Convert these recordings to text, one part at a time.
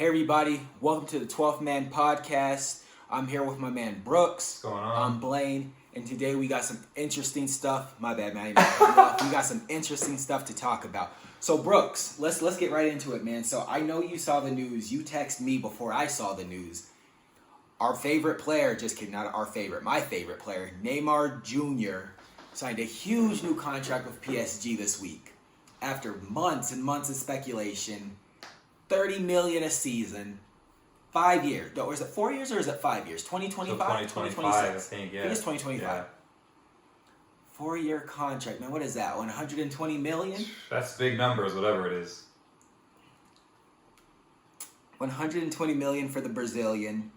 Hey everybody, welcome to the 12th Man Podcast. I'm here with my man Brooks. What's going on? I'm Blaine, and today we got some interesting stuff. My bad, man. We got some interesting stuff to talk about. So Brooks, let's get right into it, man. So I know you saw the news. You texted me before I saw the news. Our favorite player, just kidding, not our favorite, my favorite player, Neymar Jr. signed a huge new contract with PSG this week. After months and months of speculation, $30 million a season, 5 years. Or is it 4 years or is it 5 years? 2025, so 2025, I think, yeah. I think it's 2025. Yeah. 4-year contract, man. What is that? 120 million? That's big numbers, whatever it is. 120 million for the Brazilian.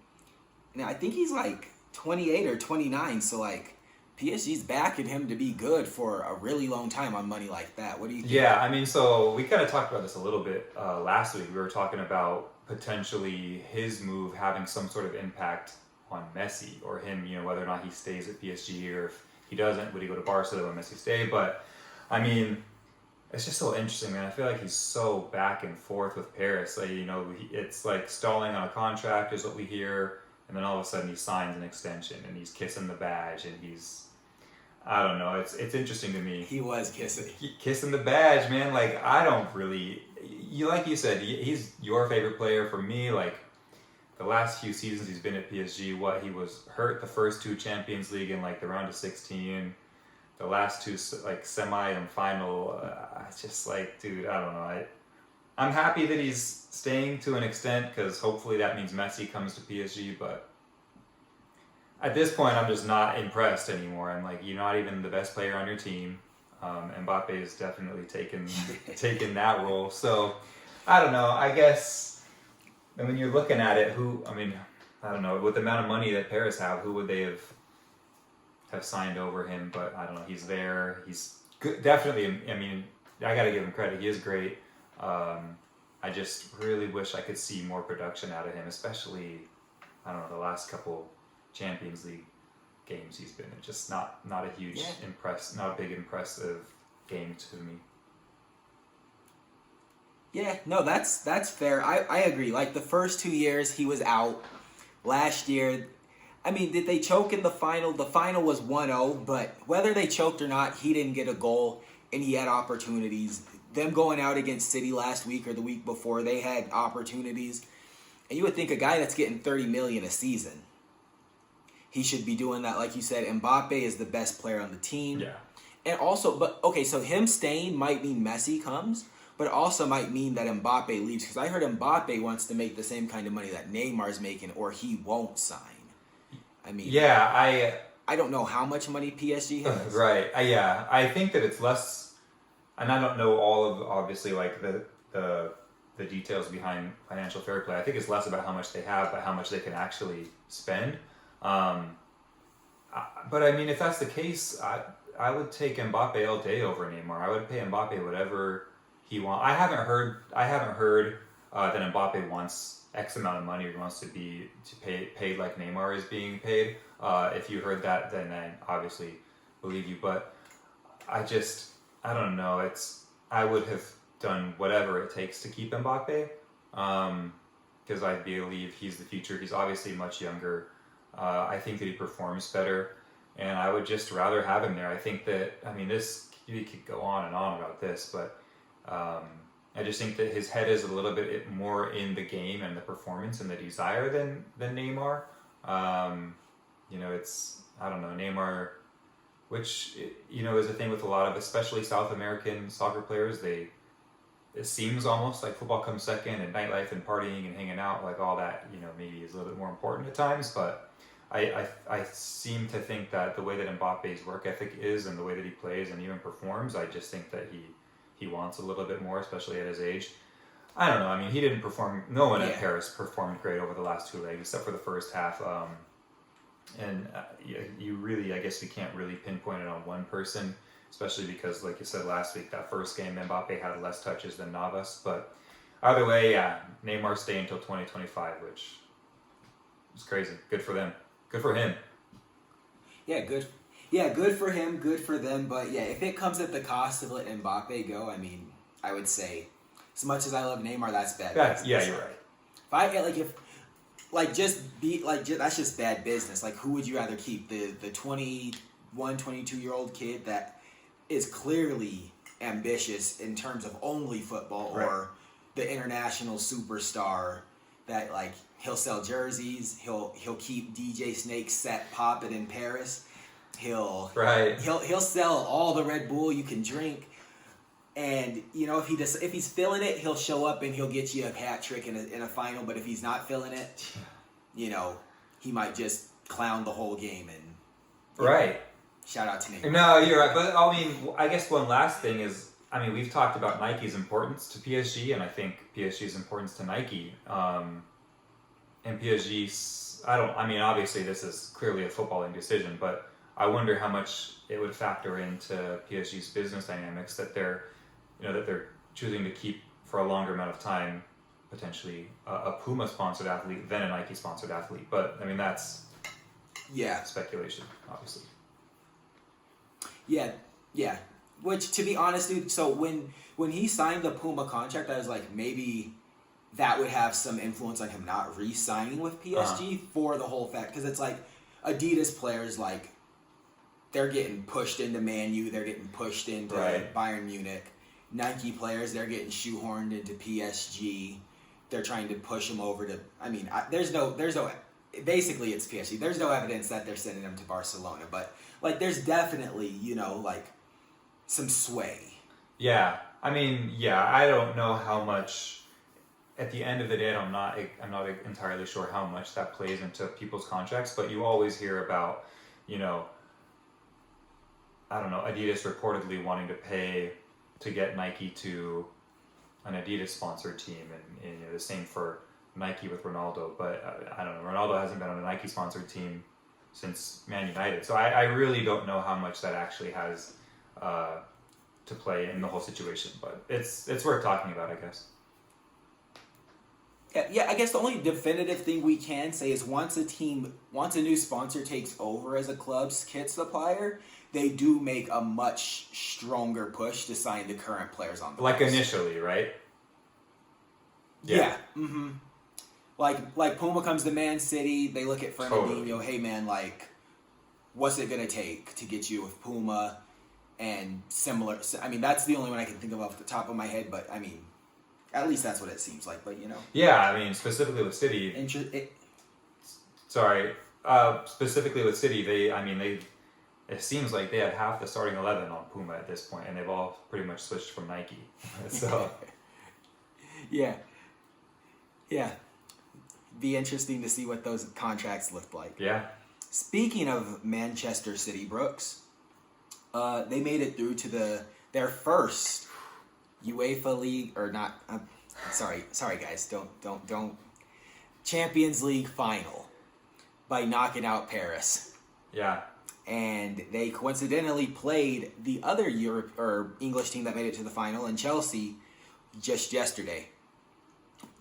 Now I think he's like 28 or 29, so like PSG's backing him to be good for a really long time on money like that. What do you think? Yeah, I mean, so we kind of talked about this a little bit last week. We were talking about potentially his move having some sort of impact on Messi or him, whether or not he stays at PSG, or if he doesn't, would he go to Barca when Messi stay? But I mean, it's just so interesting, man. I feel like he's so back and forth with Paris. Like, it's like stalling on a contract is what we hear, and then all of a sudden he signs an extension and he's kissing the badge and I don't know. It's interesting to me. He was kissing the badge, man. Like, I don't really. Like you said, he's your favorite player. For me, like the last few seasons he's been at PSG. He was hurt the first two Champions League in like the round of 16. The last two like semi and final. It's just like, dude, I don't know. I'm happy that he's staying to an extent because hopefully that means Messi comes to PSG, but at this point, I'm just not impressed anymore. I'm like, you're not even the best player on your team. Mbappé has definitely taken that role. So, I don't know. I guess, and when you're looking at it, I don't know. With the amount of money that Paris have, who would they have signed over him? But I don't know. He's there. He's good. Definitely. I mean, I got to give him credit. He is great. I just really wish I could see more production out of him, especially, I don't know, the last couple Champions League games he's been in. Just not a huge not a big impressive game to me. Yeah, no, that's fair. I agree. Like the first 2 years he was out. Last year, I mean, did they choke in the final? The final was 1-0, but whether they choked or not, he didn't get a goal and he had opportunities. Them going out against City last week or the week before, they had opportunities. And you would think a guy that's getting 30 million a season, he should be doing that. Like you said, Mbappé is the best player on the team. Yeah. And also, so him staying might mean Messi comes, but it also might mean that Mbappé leaves. Because I heard Mbappé wants to make the same kind of money that Neymar's making, or he won't sign. I mean, yeah, I don't know how much money PSG has. Right. Yeah, I think that it's less, and I don't know all of, obviously, like the details behind financial fair play. I think it's less about how much they have, but how much they can actually spend. But I mean, if that's the case, I would take Mbappé all day over Neymar. I would pay Mbappé whatever he wants. I haven't heard that Mbappé wants X amount of money or wants to be paid like Neymar is being paid. If you heard that, then I obviously believe you. But I don't know. I would have done whatever it takes to keep Mbappé, because I believe he's the future. He's obviously much younger. I think that he performs better, and I would just rather have him there. I think that, we could go on and on about this, but I just think that his head is a little bit more in the game and the performance and the desire than Neymar. I don't know, Neymar, which, is a thing with a lot of, especially South American soccer players. It seems almost like football comes second, and nightlife and partying and hanging out, like all that, maybe is a little bit more important at times, but I seem to think that the way that Mbappe's work ethic is and the way that he plays and even performs, I just think that he wants a little bit more, especially at his age. I don't know. I mean, he didn't perform. No one at Paris performed great over the last two legs, except for the first half. You really, I guess, you can't really pinpoint it on one person, especially because, like you said last week, that first game, Mbappé had less touches than Navas. But either way, Neymar stay until 2025, which is crazy. Good for them. Good for him. Yeah, good. Yeah, good for him, good for them. But yeah, if it comes at the cost of letting Mbappé go, I mean, I would say, as much as I love Neymar, that's bad. Yeah, you're right. I get that's just bad business. Like, who would you rather keep? The 21, 22-year-old kid that is clearly ambitious in terms of only football, or the international superstar that, like, he'll sell jerseys, he'll keep DJ Snake set popping in Paris, he'll sell all the Red Bull you can drink, and if he's feeling it, he'll show up and he'll get you a hat trick in a final. But if he's not feeling it, he might just clown the whole game and shout out to Neymar. No, you're right. But I mean, I guess one last thing is, I mean, we've talked about Nike's importance to PSG, and I think PSG's importance to Nike. And PSG's, obviously this is clearly a footballing decision, but I wonder how much it would factor into PSG's business dynamics that they're choosing to keep for a longer amount of time, potentially a Puma sponsored athlete than a Nike sponsored athlete. But I mean, that's speculation, obviously. Yeah. Which, to be honest, dude, so when he signed the Puma contract, I was like, maybe that would have some influence on him not re-signing with PSG for the whole fact. Because it's like, Adidas players, like, they're getting pushed into Man U, they're getting pushed into Bayern Munich. Nike players, they're getting shoehorned into PSG. They're trying to push them over to, there's no, basically it's PSG. There's no evidence that they're sending them to Barcelona. But, like, there's definitely, some sway. Yeah. I don't know how much. At the end of the day, I'm not entirely sure how much that plays into people's contracts. But you always hear about, Adidas reportedly wanting to pay to get Nike to an Adidas sponsored team, and the same for Nike with Ronaldo. But I don't know. Ronaldo hasn't been on a Nike sponsored team since Man United, so I really don't know how much that actually has to play in the whole situation, but it's worth talking about, I guess. Yeah, I guess the only definitive thing we can say is once a new sponsor takes over as a club's kit supplier, they do make a much stronger push to sign the current players on the like list. Initially, right? Yeah. Mm-hmm. Like Puma comes to Man City, they look at Fernandinho, hey man, like, what's it gonna take to get you with Puma? And similar, that's the only one I can think of off the top of my head, but at least that's what it seems like, but Yeah, specifically with City. Specifically with City, it seems like they had half the starting 11 on Puma at this point, and they've all pretty much switched from Nike. So. Yeah. Be interesting to see what those contracts look like. Yeah. Speaking of Manchester City, Brooks, they made it through to their first UEFA League, or not. Sorry, guys. Don't. Champions League final by knocking out Paris. Yeah. And they coincidentally played the other Europe or English team that made it to the final, in Chelsea, just yesterday.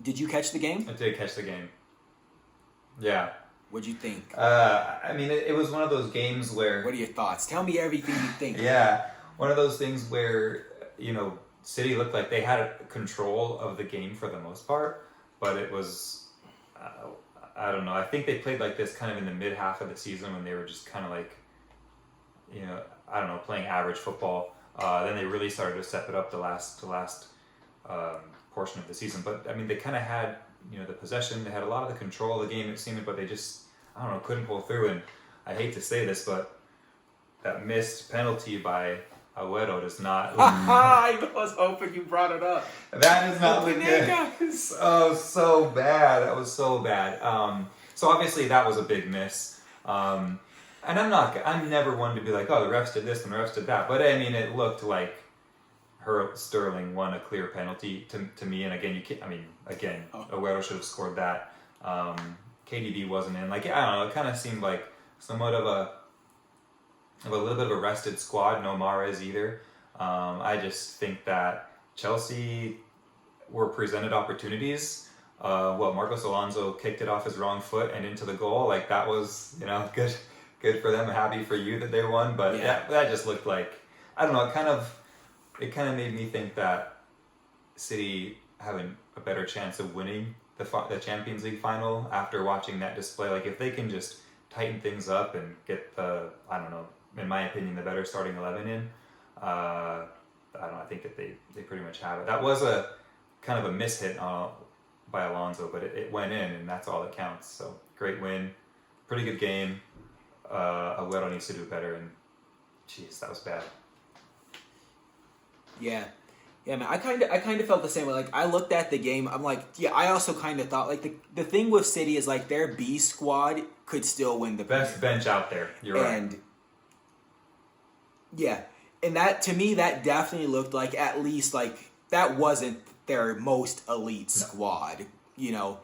Did you catch the game? I did catch the game. Yeah. What'd you think? It was one of those games where... What are your thoughts? Tell me everything you think. Yeah. One of those things where, City looked like they had control of the game for the most part, but it was... I don't know. I think they played like this kind of in the mid-half of the season when they were just kind of like, playing average football. Then they really started to step it up the last portion of the season. But, they kind of had... the possession, they had a lot of the control of the game, it seemed, but they just, couldn't pull through. And I hate to say this, but that missed penalty by Agüero does not... I was hoping you brought it up. That is not look good. So bad. That was so bad. So obviously that was a big miss. And I'm never one to be like, oh, the refs did this and the refs did that. But it looked like Sterling won a clear penalty to me, and again, Agüero should have scored that. KDB wasn't in. Like, I don't know, it kind of seemed like somewhat of a little bit of a rested squad. No Mahrez either. I just think that Chelsea were presented opportunities. Marcos Alonso kicked it off his wrong foot and into the goal. Like, that was, good for them. Happy for you that they won, but that just looked like, I don't know, it kind of made me think that City having a better chance of winning the Champions League final after watching that display. Like if they can just tighten things up and get the, I don't know, in my opinion, the better starting 11 in. I don't know. I think that they pretty much have it. That was a kind of a mishit by Alonso, but it went in, and that's all that counts. So great win, pretty good game. Agüero needs to do better, and jeez, that was bad. Yeah, man. I kind of felt the same way. Like I looked at the game, I'm like, yeah. I also kind of thought like the thing with City is like their B squad could still win the best bench out there. You're right. And yeah, and that to me that definitely looked like at least like that wasn't their most elite squad. You know,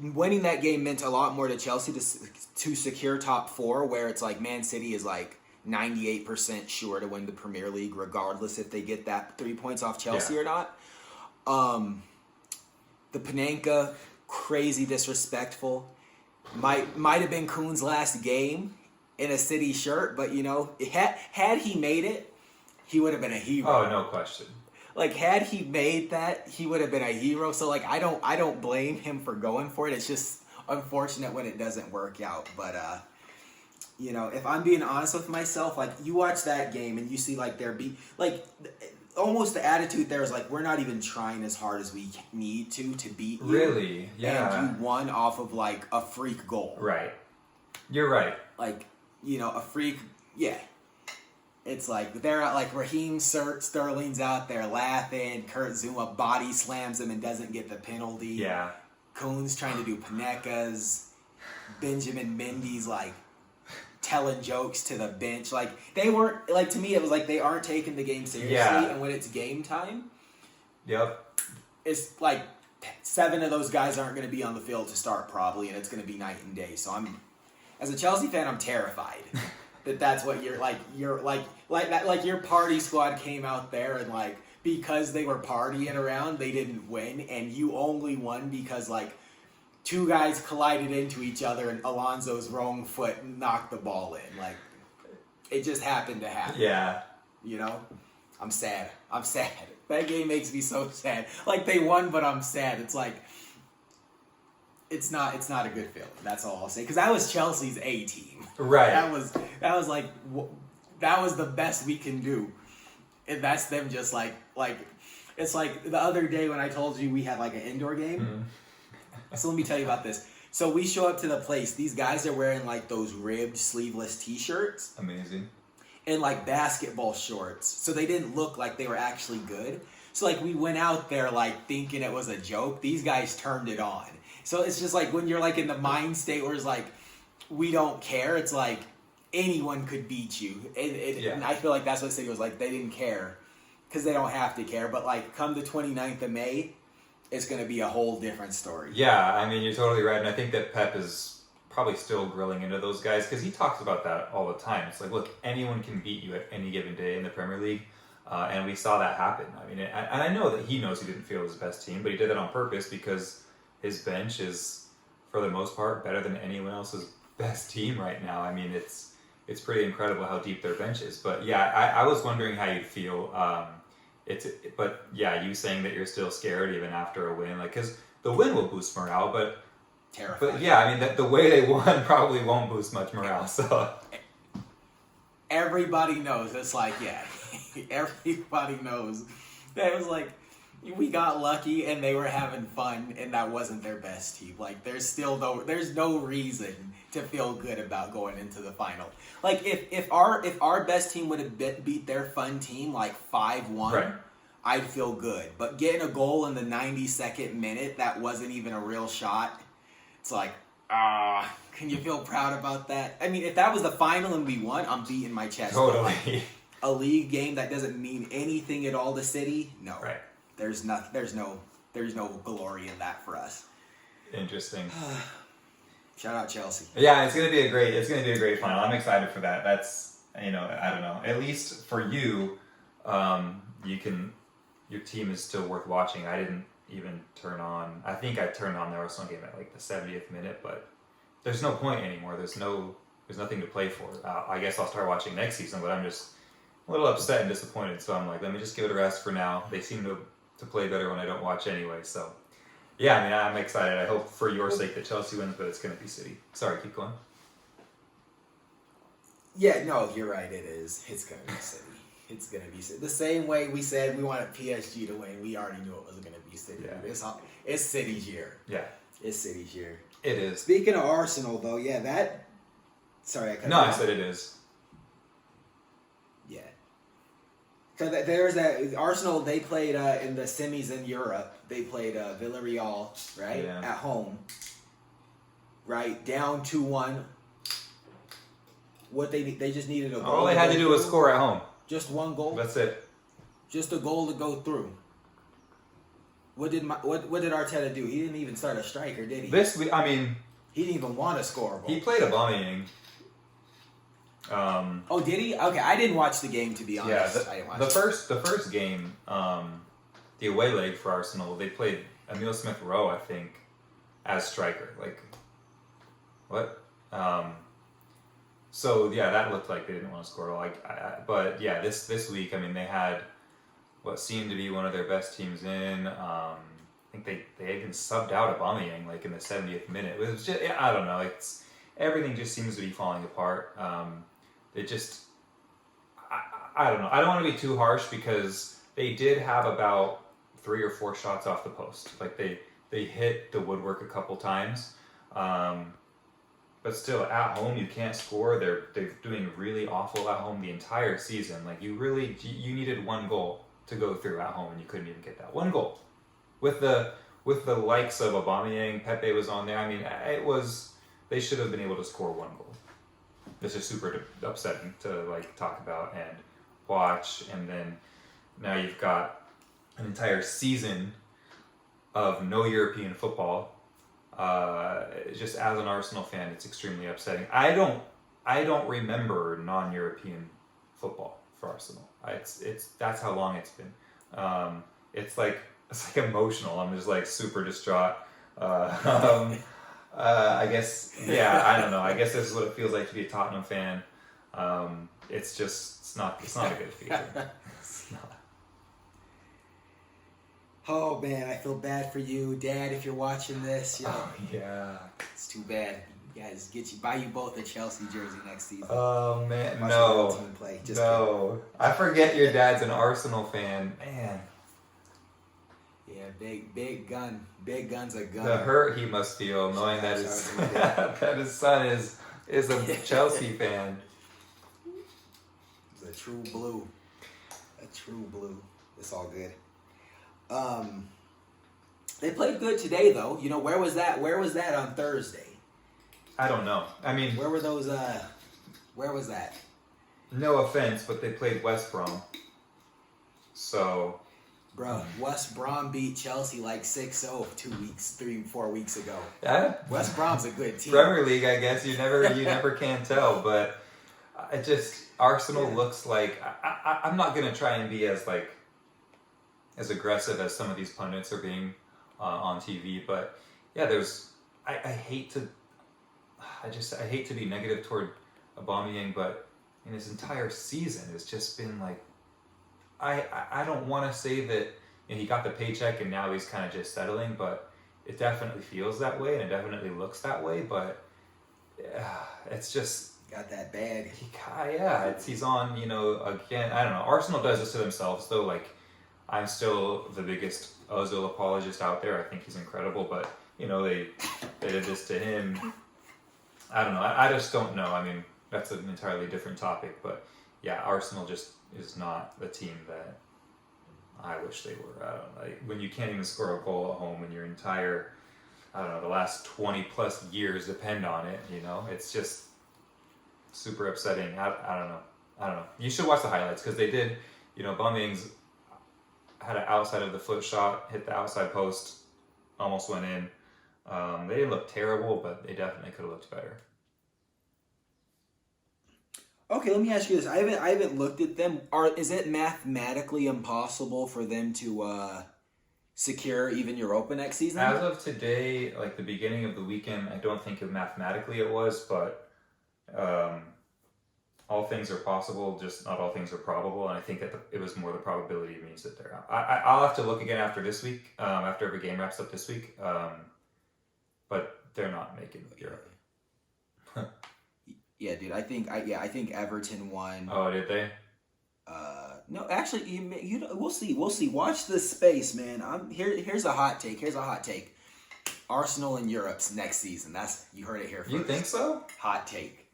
winning that game meant a lot more to Chelsea to secure top 4, where it's like Man City is like 98% sure to win the Premier League, regardless if they get that 3 points off Chelsea or not. The Panenka, crazy disrespectful. Might have been Kuhn's last game in a City shirt, but you know, had he made it, he would have been a hero. Oh, no question. Like had he made that, he would have been a hero. So like I don't blame him for going for it. It's just unfortunate when it doesn't work out. But you know, if I'm being honest with myself, like you watch that game and you see like almost the attitude there is like we're not even trying as hard as we need to beat you. Really? Yeah. And you won off of like a freak goal. Right. You're right. Like, you know, a freak. Yeah. It's like they're like Raheem Sterling's out there laughing. Kurt Zuma body slams him and doesn't get the penalty. Yeah. Kuhn's trying to do Panekas. Benjamin Mendy's like telling jokes to the bench. Like they weren't like to me. It was like they aren't taking the game seriously. Yeah. And when it's game time, Yep. it's like 7 of those guys aren't going to be on the field to start probably, and it's going to be night and day. So as a Chelsea fan, I'm terrified. That's what you're like your party squad came out there and like because they were partying around they didn't win, and you only won because like 2 guys collided into each other and Alonso's wrong foot knocked the ball in. Like it just happened to happen. Yeah. You know? I'm sad. That game makes me so sad. Like they won, but I'm sad. It's like it's not a good feeling. That's all I'll say. Because that was Chelsea's A team. Right. That was like that was the best we can do. And that's them just like it's like the other day when I told you we had like an indoor game. Mm-hmm. So let me tell you about this. So we show up to the place. These guys are wearing like those ribbed sleeveless t-shirts. Amazing. And like basketball shorts. So they didn't look like they were actually good. So like we went out there like thinking it was a joke. These guys turned it on. So it's just like when you're like in the mind state where it's like, we don't care. It's like anyone could beat you. And I feel like that's what City was like. They didn't care because they don't have to care. But like come the 29th of May, it's going to be a whole different story. Yeah, I mean, you're totally right. And I think that Pep is probably still grilling into those guys because he talks about that all the time. It's like, look, anyone can beat you at any given day in the Premier League. And we saw that happen. I mean, and I know that he knows he didn't feel his best team, but he did that on purpose because his bench is, for the most part, better than anyone else's best team right now. I mean, it's pretty incredible how deep their bench is. But yeah, I was wondering how you'd feel. But yeah, you saying that you're still scared even after a win, like because the win will boost morale, but terrifying. But yeah, I mean the way they won probably won't boost much morale. So everybody knows. It's like everybody knows that it was like. We got lucky and they were having fun and that wasn't their best team. Like there's no reason to feel good about going into the final. Like if our best team would have beat their fun team like 5-1, right. I'd feel good. But getting a goal in the 92nd minute that wasn't even a real shot, it's like, can you feel proud about that? I mean, if that was the final and we won, I'm beating my chest. Totally. A league game that doesn't mean anything at all to City, no. Right. There's no glory in that for us. Interesting. Shout out Chelsea. Yeah, it's gonna be a great final. I'm excited for that. That's I don't know. At least for you, your team is still worth watching. I didn't even turn on. I think I turned on the Arsenal game at like the 70th minute, but there's no point anymore. There's nothing to play for. I guess I'll start watching next season, but I'm just a little upset and disappointed. So I'm like, let me just give it a rest for now. They seem to play better when I don't watch anyway. So Yeah, I mean, I'm excited. I hope for your sake that Chelsea wins, but it's going to be City. Sorry, keep going. Yeah, no, you're right. It is. It's gonna be City. It's gonna be City. The same way we said we wanted PSG to win, we already knew it was gonna be City. Yeah. It's City's year. Yeah. It's City's year. It is. Speaking of Arsenal, though, yeah, that. Sorry, I cut. No, I said it is. Yeah. So there's that Arsenal. They played in the semis in Europe. They played Villarreal, right, Yeah. at home. Right, down 2-1. What they just needed a goal. All they had to do was score at home. Just one goal. That's it. Just a goal to go through. What did Arteta do? He didn't even start a striker, did he? This week, I mean, He didn't even want to score a goal. he played Aubameyang. Oh, did he? Okay, I didn't watch the game, to be honest. Yeah, I didn't watch the first game, the away leg for Arsenal, they played Emile Smith-Rowe, I think, as striker. Like, what? So yeah, that looked like they didn't want to score at all. But yeah, this week, I mean, they had what seemed to be one of their best teams in. I think they even subbed out Aubameyang like in the 70th minute. It was just, I don't know. It's everything just seems to be falling apart. It just, I don't know. I don't want to be too harsh because they did have about 3 or 4 shots off the post. Like they hit the woodwork a couple times. But still, at home you can't score. They're doing really awful at home the entire season. Like you needed one goal to go through at home, and you couldn't even get that one goal. With the likes of Aubameyang, Pepe was on there. I mean, they should have been able to score one goal. This is super upsetting to like talk about and watch, and then now you've got an entire season of no European football. Just as an Arsenal fan, it's extremely upsetting. I don't remember non-European football for Arsenal. That's how long it's been. It's like emotional. I'm just like super distraught. I guess I don't know. I guess this is what it feels like to be a Tottenham fan. It's not a good feeling. It's not. Oh man, I feel bad for you, Dad. If you're watching this, Oh, yeah. it's too bad. You guys buy you both a Chelsea jersey next season. Oh man, Watch your real no, team play. Just no. I forget your dad's an Arsenal fan, man. kidding. Yeah, big gun's a gun. The hurt he must feel knowing that his that his son is a Chelsea fan. It's a true blue. It's all good. They played good today, though. You know, where was that on Thursday? I don't know. I mean, Where were those? Where was that? no offense, but they played West Brom. So, Bro, West Brom beat Chelsea like 6-0 4 weeks ago. yeah, West Brom's a good team. Premier League, I guess you never can tell. But Arsenal looks like I'm not gonna try and be as aggressive as some of these pundits are being on TV, but yeah, I hate to be negative toward Aubameyang, but in his entire season, it's just been like, I don't want to say that he got the paycheck and now he's kind of just settling, but it definitely feels that way and it definitely looks that way, but it's just Got that bag. he's on, again, I don't know. Arsenal does this to themselves though, like. I'm still the biggest Ozil apologist out there. I think he's incredible, but they did this to him. I don't know. I just don't know. I mean, that's an entirely different topic, but yeah, Arsenal just is not the team that I wish they were. I don't know. Like, when you can't even score a goal at home and your entire, the last 20 plus years depend on it, it's just super upsetting. I don't know. You should watch the highlights because they did, Aubameyang's had an outside of the foot shot, hit the outside post, almost went in. They didn't look terrible, but they definitely could have looked better. Okay, let me ask you this. I haven't looked at them. Is it mathematically impossible for them to secure even Europa next season? As of today, like the beginning of the weekend, I don't think mathematically it was, but all things are possible, just not all things are probable. And I think that it was more the probability means that they're out. I'll have to look again after this week, after every game wraps up this week. But they're not making Europe. Yeah, dude. I think Everton won. Oh, did they? No, actually, we'll see. We'll see. Watch this space, man. Here's a hot take. Arsenal in Europe's next season. You heard it here first. You think so? Hot take.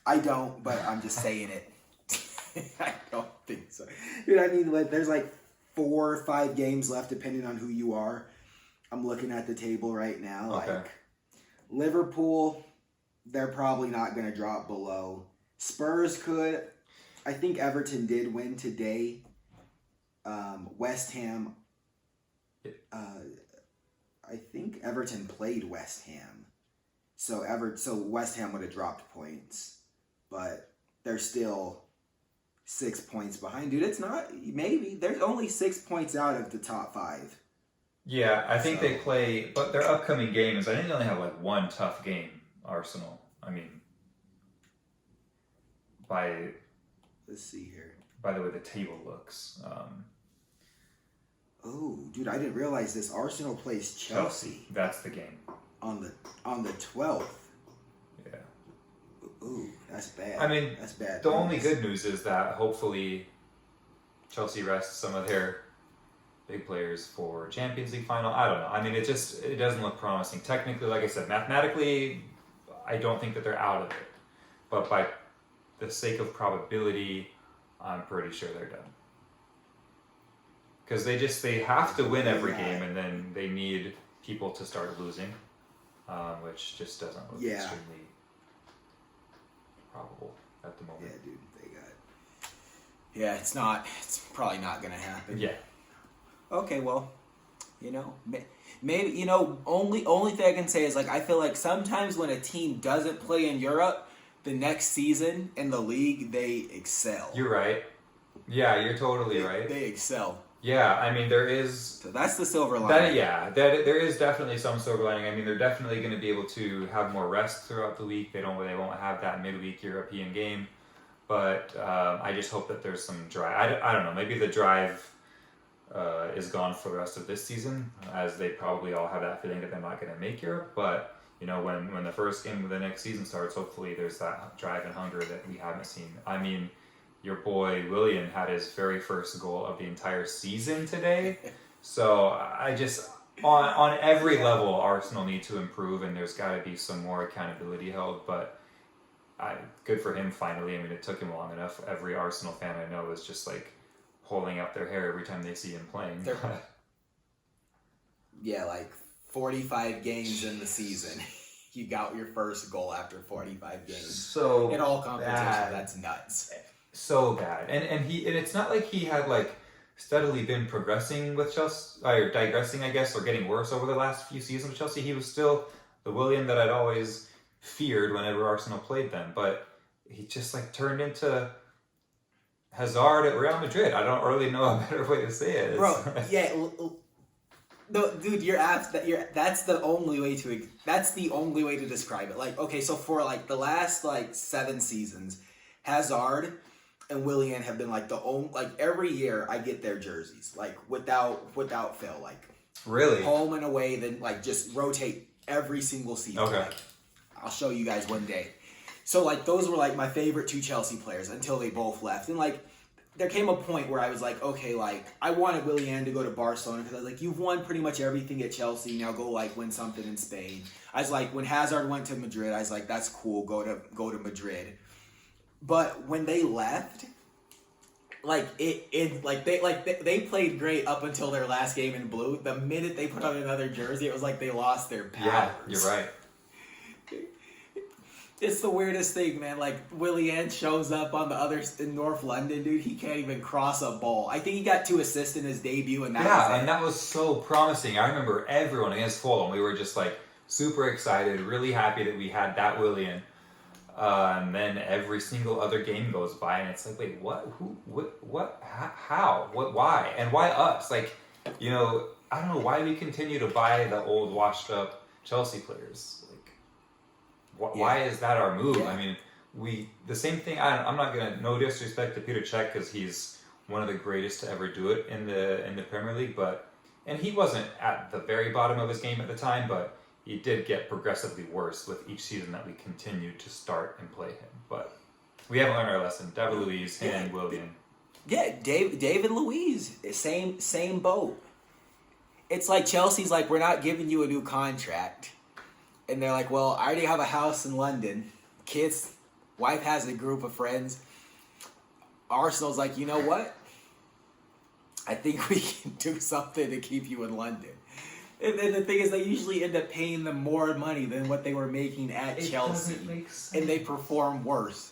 I don't, but I'm just saying it. I don't think so. Dude, I mean, there's like 4 or 5 games left, depending on who you are. I'm looking at the table right now. Okay. Like Liverpool, they're probably not going to drop below. Spurs could. I think Everton did win today. West Ham. I think Everton played West Ham. So West Ham would have dropped points. But they're still 6 points behind. Dude, it's not... Maybe. They're only 6 points out of the top 5. Yeah, I think they play... But their upcoming games, I think they only have like one tough game, Arsenal. I mean... Let's see here. By the way the table looks. Oh, dude, I didn't realize this. Arsenal plays Chelsea. That's the game. On the 12th. Yeah. Ooh, that's bad. I mean, that's bad. The only good news is that hopefully Chelsea rests some of their big players for Champions League final. I don't know. I mean, it doesn't look promising. Technically, like I said, mathematically, I don't think that they're out of it. But by the sake of probability, I'm pretty sure they're done. Because they have to win every game, and then they need people to start losing, which just doesn't look extremely probable at the moment. Yeah, dude, they got. Yeah, it's probably not gonna happen. Yeah. Okay, well, maybe only thing I can say is like I feel like sometimes when a team doesn't play in Europe, the next season in the league they excel. You're right. Yeah, you're totally right. They excel. Yeah, I mean there is. So that's the silver lining. There is definitely some silver lining. I mean they're definitely going to be able to have more rest throughout the week. They won't have that midweek European game, but I just hope that there's some drive. I don't know. Maybe the drive is gone for the rest of this season, as they probably all have that feeling that they're not going to make Europe. But when the first game of the next season starts, hopefully there's that drive and hunger that we haven't seen. I mean, your boy Willian had his very first goal of the entire season today. So I just, on every level, Arsenal need to improve, and there's got to be some more accountability held. But good for him finally. I mean, it took him long enough. Every Arsenal fan I know is just like holding up their hair every time they see him playing. Yeah, like 45 games in the season. You got your first goal after 45 games. So in all competition, that's nuts. So bad. And it's not like he had like steadily been progressing with Chelsea, or digressing, I guess, or getting worse over the last few seasons with Chelsea. He was still the Willian that I'd always feared whenever Arsenal played them. But he just like turned into Hazard at Real Madrid. I don't really know a better way to say it. Bro, yeah. No, dude, that's the only way to describe it. Like, okay, so for like the last like 7 seasons, Hazard and Willian have been like the only, like every year I get their jerseys, like without fail, like really home and away, then like just rotate every single season. Okay. Like, I'll show you guys one day. So like those were like my favorite 2 Chelsea players until they both left, and like there came a point where I was like, okay, like I wanted Willian to go to Barcelona because I was like, you've won pretty much everything at Chelsea. Now go like win something in Spain. I was like, when Hazard went to Madrid, I was like, that's cool. Go to Madrid. But when they left, they played great up until their last game in blue. The minute they put on another jersey, it was like they lost their powers. Yeah, you're right. It's the weirdest thing, man. Like, Willian shows up on the other in North London, dude. He can't even cross a ball. I think he got 2 assists in his debut, and that was so promising. I remember everyone against Fulham. We were just like super excited, really happy that we had that Willian. And then every single other game goes by, and it's like, wait, what? Who? What? How? What? Why? And why us? Like, I don't know why we continue to buy the old, washed-up Chelsea players. Like, why is that our move? Yeah. I mean, the same thing. I'm not gonna, no disrespect to Peter Cech because he's one of the greatest to ever do it in the Premier League, and he wasn't at the very bottom of his game at the time, but he did get progressively worse with each season that we continued to start and play him. But we haven't learned our lesson. David Luiz and Willian. Yeah, David Luiz, same boat. It's like Chelsea's like, we're not giving you a new contract. And they're like, well, I already have a house in London. Kids, wife has a group of friends. Arsenal's like, you know what? I think we can do something to keep you in London. And the thing is, they usually end up paying them more money than what they were making at Chelsea. Doesn't make sense. And they perform worse.